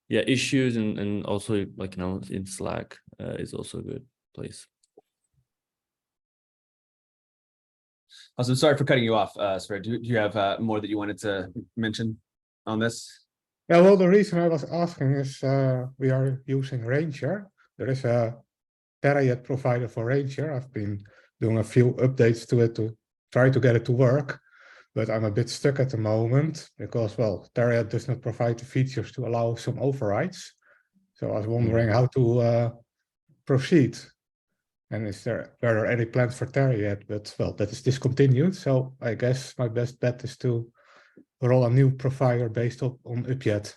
[SPEAKER 2] Yeah, issues and also, like, you know, in Slack is also a good place.
[SPEAKER 1] Awesome. Sorry for cutting you off, Sver. Do you have more that you wanted to mention on this?
[SPEAKER 10] Yeah, well, the reason I was asking is we are using Ranger. There is a TerraJet provider for Ranger. I've been doing a few updates to it to try to get it to work, but I'm a bit stuck at the moment because, well, TerraJet does not provide the features to allow some overrides. So I was wondering how to proceed. And were there any plans for TerraJet? But, well, that is discontinued. So I guess my best bet is to roll a new provider based on Upjet.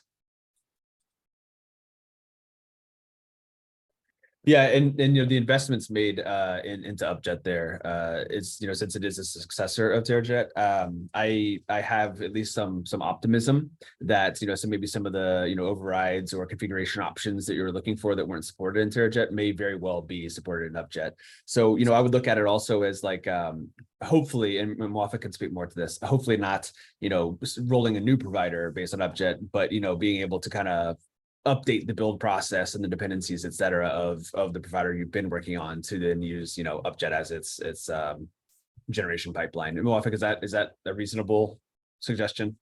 [SPEAKER 1] Yeah, and you know, the investments made into Upjet there is, you know, since it is a successor of TerraJet, I have at least some optimism that, you know, maybe some of the, you know, overrides or configuration options that you're looking for that weren't supported in TerraJet may very well be supported in Upjet. So, you know, I would look at it also as, like, hopefully, and Muafik can speak more to this, hopefully not, you know, rolling a new provider based on Upjet, but, you know, being able to kind of update the build process and the dependencies, et cetera, of the provider you've been working on to then use, you know, Upjet as its generation pipeline. Muafik, is that a reasonable suggestion?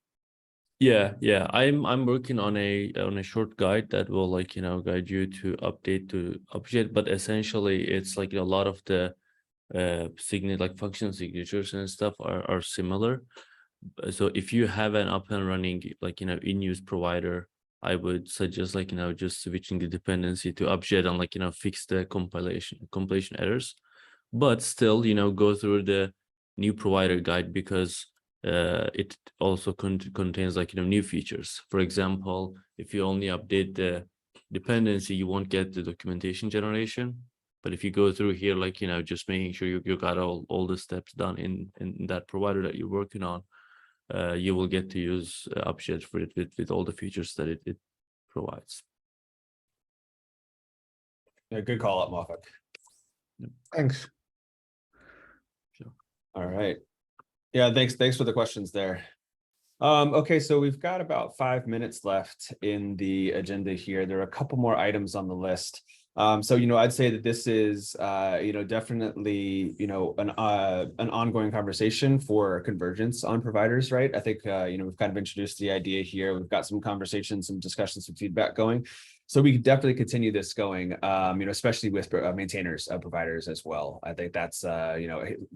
[SPEAKER 2] Yeah. I'm working on a short guide that will guide you to update, but essentially it's like a lot of the function signatures and stuff are similar. So if you have an up and running in-use provider, I would suggest just switching the dependency to upjet and fix the compilation errors, but still go through the new provider guide, because it also contains new features. For example, if you only update the dependency, you won't get the documentation generation. But if you go through here, just making sure you got all the steps done in that provider that you're working on, you will get to use upjet for it with all the features that it provides.
[SPEAKER 1] Yeah, good call up, Muafik.
[SPEAKER 10] Thanks.
[SPEAKER 1] All right. Yeah, thanks for the questions there. Okay, so we've got about 5 minutes left in the agenda here. There are a couple more items on the list. So, I'd say that this is, definitely, an ongoing conversation for convergence on providers, right? I think, we've kind of introduced the idea here. We've got some conversations, some discussions, some feedback going. So we can definitely continue this going, especially with maintainers of providers as well. I think that's,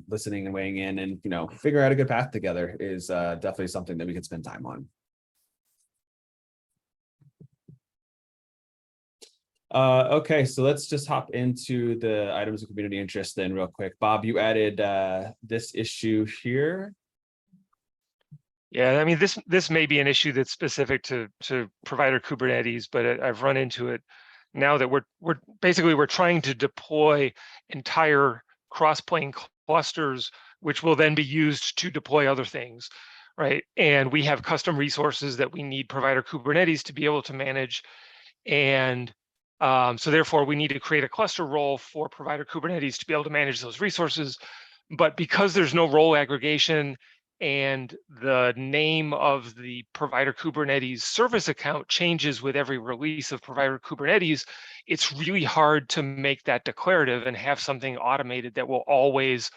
[SPEAKER 1] listening and weighing in and, figuring out a good path together is definitely something that we could spend time on. Okay, so let's just hop into the items of community interest then real quick. Bob, you added this issue here.
[SPEAKER 3] Yeah, I mean, this may be an issue that's specific to provider Kubernetes, but I've run into it now that we're trying to deploy entire Crossplane clusters, which will then be used to deploy other things, right? And we have custom resources that we need provider Kubernetes to be able to manage, and so therefore we need to create a cluster role for provider Kubernetes to be able to manage those resources. But because there's no role aggregation and the name of the provider Kubernetes service account changes with every release of provider Kubernetes, it's really hard to make that declarative and have something automated that will always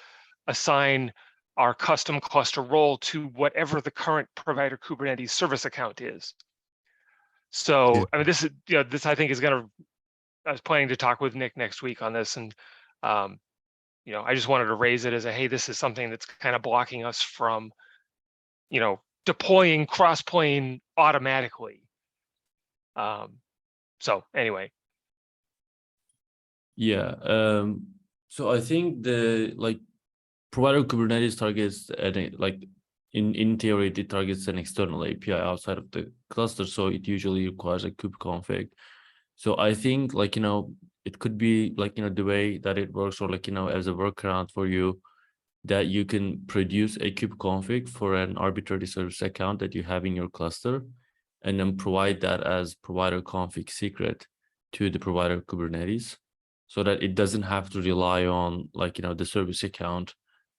[SPEAKER 3] assign our custom cluster role to whatever the current provider Kubernetes service account is. So,
[SPEAKER 8] Yeah.
[SPEAKER 3] I mean, this is, this I think is going to, I was planning to talk with Nick next week on this, and I just wanted to raise it as a, hey, this is something that's kind of blocking us from, deploying Crossplane automatically. So anyway.
[SPEAKER 2] Yeah. So I think the provider Kubernetes targets in theory it targets an external API outside of the cluster, so it usually requires a kubeconfig. So I think it could be the way that it works, or as a workaround for you, that you can produce a kubeconfig for an arbitrary service account that you have in your cluster, and then provide that as provider config secret to the provider Kubernetes, so that it doesn't have to rely on the service account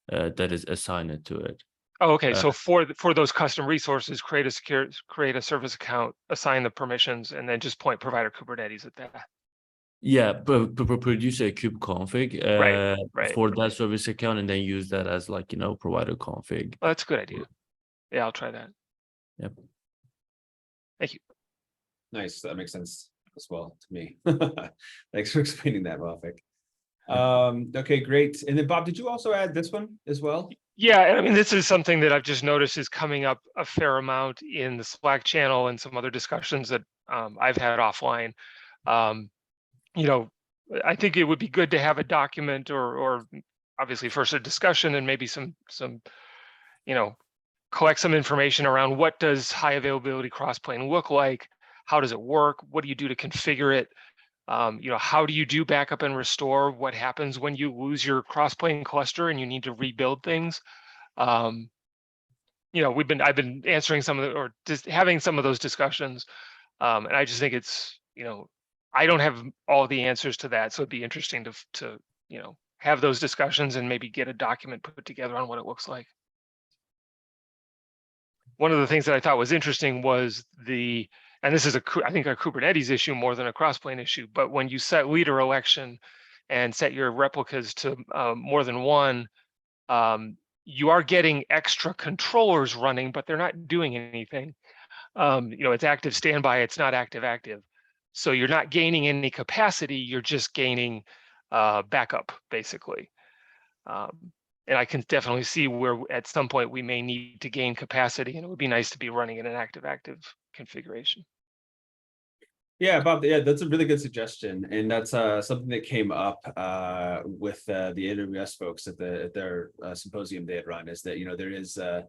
[SPEAKER 2] that is assigned to it.
[SPEAKER 3] Oh, okay. So for those custom resources, create a service account, assign the permissions, and then just point provider Kubernetes at that.
[SPEAKER 2] Yeah, but produce a kubeconfig
[SPEAKER 3] right.
[SPEAKER 2] for that service account, and then use that as provider config.
[SPEAKER 3] Well, that's a good idea. Yeah, I'll try that.
[SPEAKER 2] Yep.
[SPEAKER 3] Thank you.
[SPEAKER 1] Nice, that makes sense as well to me. Thanks for explaining that, Muafik. Okay, great. And then Bob, did you also add this one as well?
[SPEAKER 3] Yeah, I mean, this is something that I've just noticed is coming up a fair amount in the Slack channel and some other discussions that I've had offline. I think it would be good to have a document or obviously first a discussion and maybe some collect some information around what does high availability Crossplane look like? How does it work? What do you do to configure it? How do you do backup and restore? What happens when you lose your Crossplane cluster and you need to rebuild things? I've been answering some of or just having some of those discussions, and I just think it's I don't have all the answers to that, so it'd be interesting to have those discussions and maybe get a document put together on what it looks like. One of the things that I thought was interesting was and this is I think a Kubernetes issue more than a Crossplane issue, but when you set leader election and set your replicas to more than one, you are getting extra controllers running, but they're not doing anything. It's active standby, it's not active. So you're not gaining any capacity, you're just gaining backup, basically. And I can definitely see where at some point we may need to gain capacity, and it would be nice to be running in an active configuration.
[SPEAKER 1] Yeah, Bob, yeah, that's a really good suggestion. And that's something that came up with the AWS folks at their symposium they had run, is that, there is a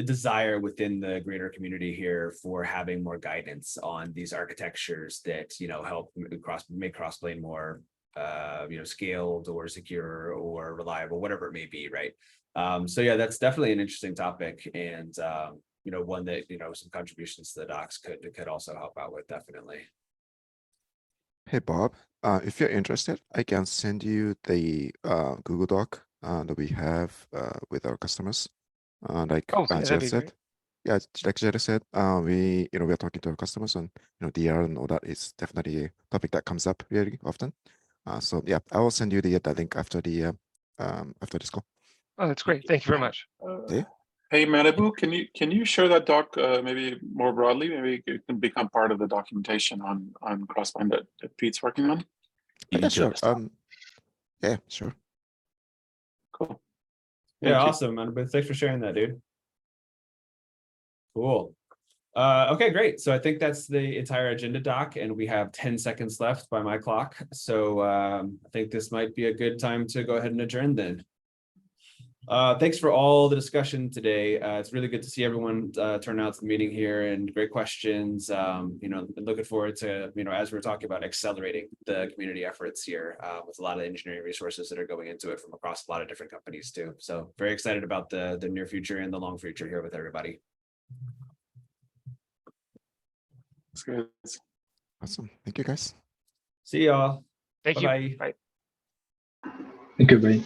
[SPEAKER 1] desire within the greater community here for having more guidance on these architectures that, help make Crossplane more scaled or secure or reliable, whatever it may be, right? So yeah, that's definitely an interesting topic, and one that some contributions to the docs could also help out with, definitely.
[SPEAKER 8] Hey, Bob, if you're interested, I can send you the Google Doc that we have with our customers. Like
[SPEAKER 3] Oh, yeah,
[SPEAKER 8] Jed
[SPEAKER 3] that'd be
[SPEAKER 8] said,
[SPEAKER 3] great.
[SPEAKER 8] yeah, like Jed said, we we're talking to our customers, and DR and all that is definitely a topic that comes up really often. So yeah, I will send you the link after this call.
[SPEAKER 3] Oh, that's great. Thank you very much.
[SPEAKER 8] Yeah.
[SPEAKER 9] Hey, Manabu, can you share that doc maybe more broadly? Maybe it can become part of the documentation on Crossplane that Pete's working on.
[SPEAKER 8] Yeah, sure. Yeah, sure.
[SPEAKER 9] Cool.
[SPEAKER 1] Yeah,
[SPEAKER 9] Thank you.
[SPEAKER 1] awesome, man. But thanks for sharing that, dude. Cool. Okay, great. So I think that's the entire agenda doc, and we have 10 seconds left by my clock. So I think this might be a good time to go ahead and adjourn then. Thanks for all the discussion today. It's really good to see everyone turn out to the meeting here, and great questions. Looking forward to, as we're talking about accelerating the community efforts here with a lot of engineering resources that are going into it from across a lot of different companies too. So very excited about the near future and the long future here with everybody.
[SPEAKER 9] That's good.
[SPEAKER 8] Awesome. Thank you, guys.
[SPEAKER 1] See y'all.
[SPEAKER 3] Thank you.
[SPEAKER 1] Bye-bye.
[SPEAKER 3] Bye.
[SPEAKER 11] Thank you, Brian.